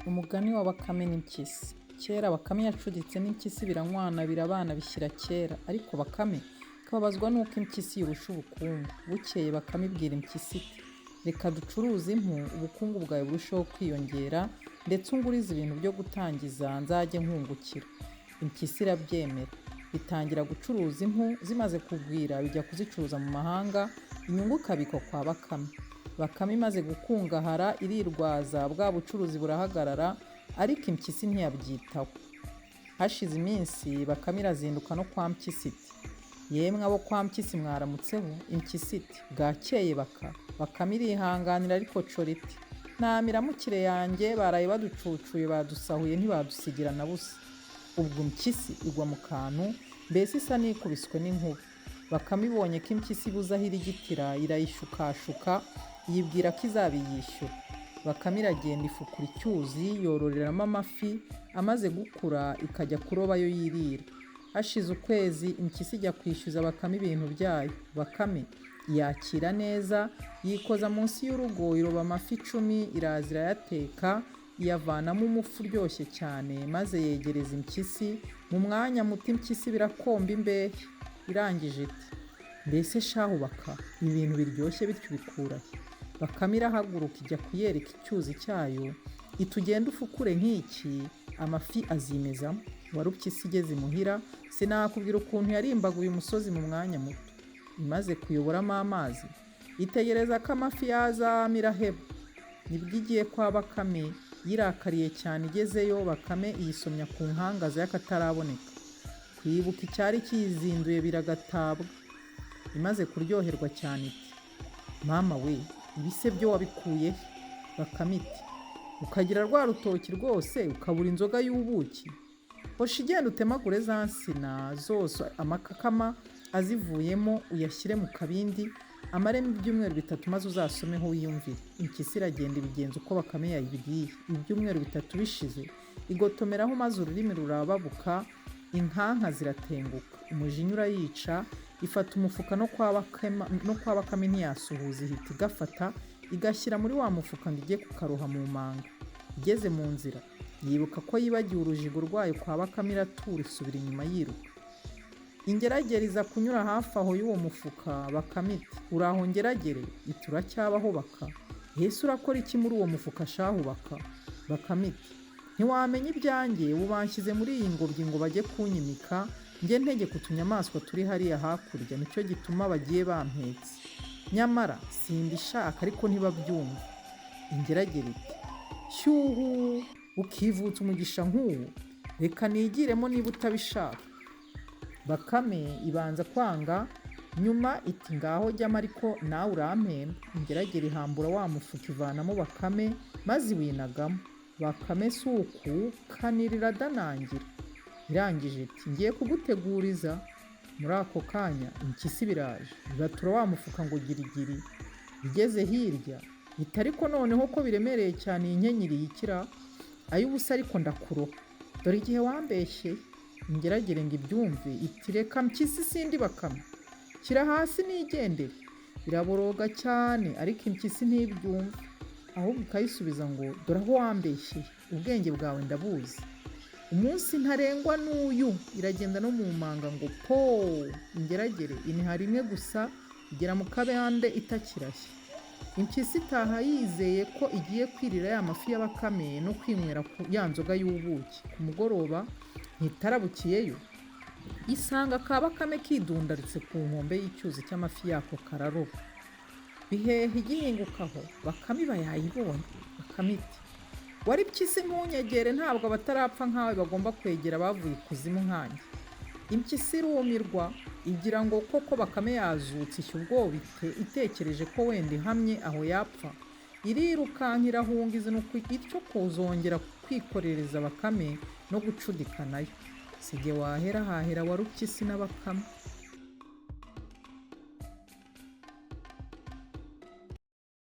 Umugani wa Bakame n'impyisi. Kera Bakame yacuditse n'impyisi biranywana birabana bishyira kera, ariko Bakame ikababazwa n'uko impyisi irusha ubukungu. Bukeye Bakame ibwira impyisi iti reka ducuruze impu ubukungu bwawe burusheho kwiyongera, ndetse ungurize ibintu byo gutangiza nzajye nkungukira. Impyisi irabyemera, bitangira gucuruza impu, zimaze kugwira bijya kuzicuruza mu mahanga, inyungu ikabikwa kwa Bakame. Bakame imaze gukungahara irirwaza, bwa bucuruzi burahagarara, ariko impyisi ntiyabyitaho. Hashize iminsi Bakame irazinduka no kwa Mpyisi iti yemwe abo kwa Mpyisi mwaramutseho. Impyisi iti bwakeye Baka. Bakame irihanganira ariko cora iti nta miramukire yanjye, baraye baducucuye badusahuye ntibadusigira na busa. Ubwo Impyisi igwa mu kantu, mbese isa n'ikubiswe n'inkuba. Bakame ibonye ko Impyisi ibuze aho irigitira, irayishukashuka yibwira ko izabiyishyura. Bakame iragenda ifukura icyuzi yororeramo amafi, amaze gukura ikajya kuroba yo yirira. Hashize ukwezi Impyisi ijya kwishyuza Bakame ibintu byayo. Bakame yakira neza, yikoza munsi y'urugo iroba amafi 10, iraza irayateka iyavanamo umufu uryoshye cyane, maze yegereza Impyisi. Mu mwanya muto Impyisi birakomba imbehe. Irangije iti mbese shahu Baka, ibi bintu biryoshye bityo ubikura he? Bakame irahaguruka ijya kuyereka icyuzi cyayo, itugenda ufukure nk'iki amafi azimezamo. Wari Impyisi igeze imuhira, sinakubwira ukuntu yarimbaguye umusozi mu mwanya muto. Imaze kuyoboramo amazi, itegereza ko amafi yazamo iraheba. Nibwo igiye kwa Bakame, yirakariye cyane. Igezeyo Bakame iyisomya ku nkangaza y'akataraboneka. Kwibuka icyari kiyizinduye biragatabwa. Imaze kuryoherwa cyane iti mama we, ibise byo wabikuye he? Bakame iti ukagira rwa rutoki rwose ukabura inzoga y'ubuki? Hoshi igenda utemagure za nsina zose, amakakama azivuyemo uyashyire mu kabindi, amaremo ibyumweru 3 maze uzasomeho wiyumvire. Impyisi iragenda ibigenza uko Bakame yayibwiye. Ibyumweru 3 bishize, igotomeraho maze ururimi rurababuka, inkanka ziratenguka, umujinya urayica. Ifata umufuka no kwa Bakame ntiyasuhuza, ihita igafata igashyira muri wa mufuka ngo ijye kukaroha mu manga. Igeze mu nzira yibuka ko yibagiwe urujigo rwayo kwa Bakame, iratura isubira inyuma yiruka. Ingeragere iza kunyura hafi aho y'uwo mufuka. Bakame iti uraho ngeragere? Iti uracyabaho Baka. Ese urakora iki muri uwo mufuka shahu Baka? Bakame iti ntiwamenya ibyanjye, ubu banshyize muri iyi ngobyi ngo bajye kunyimika, njye ntegeka utunyamaswa turi hariya hakurya, nicyo gituma bagiye bampetse. Nyamara simbishaka ariko ntibabyumva. Ingeragere iti shyuhu, ukivutsa umugisha nk'uwo, reka nigiremo niba utabishaka. Bakame ibanza kwanga, nyuma iti ngaho jyamo ariko nawe urampemba. Ingeragere ihambura wa mufuka ivanamo Bakame, maze iwinagamo. Bakame si uku kanirira adanangira. Irangije iti ngiye kuguteguriza. Muri ako kanya Impyisi biraje iratura wa mufuka ngo girigiri. Igeze hirya iti ariko noneho ko biremereye cyane iyi nkenyeri yikira, ay'ubusa ariko ndakuroha, dore igihe wambeshyeye. Ingeragere ngo ibyumve iti reka Mpyisi sindi Bakame, shyira hasi nigendere. Iraboroga cyane ariko Impyisi ntibyumva, ahubwo ikayisubiza ngo dore aho wambeshyeye, ubwenge bwawe ndabuzi. Umunsi ntarengwa n'uyu. Iragenda no mu manga ngo po. Ingeragere iniha rimwe gusa, igera mu kabande itakirashye. Impyisi itaha yizeye ko igiye kwirira ya mafi ya Bakame no kwinywera ya nzoga y'ubuki. Ku mugoroba ntitarabukiyeyo, isanga ka Bakame kidundaritse ku nkombe y'icyuzi cy'amafi yako kararoba. Bihehe igihingukaho, Bakame iba yayibonye. Bakame iti wari Impyisi ntunyegere, ntabwo abatarapfa nkawe bagomba kwegera bavuye ikuzimu nkanjye. Impyisi irumirwa, igira ngo koko Bakame yazutse, ishya ubwoba itekereje ko wenda ihamye aho yapfa. Irirukanka irahunga izinuka ityo kuzongera kwikorereza Bakame no gucudika nayo. Sige wahera hahera wari Impyisi na Bakame.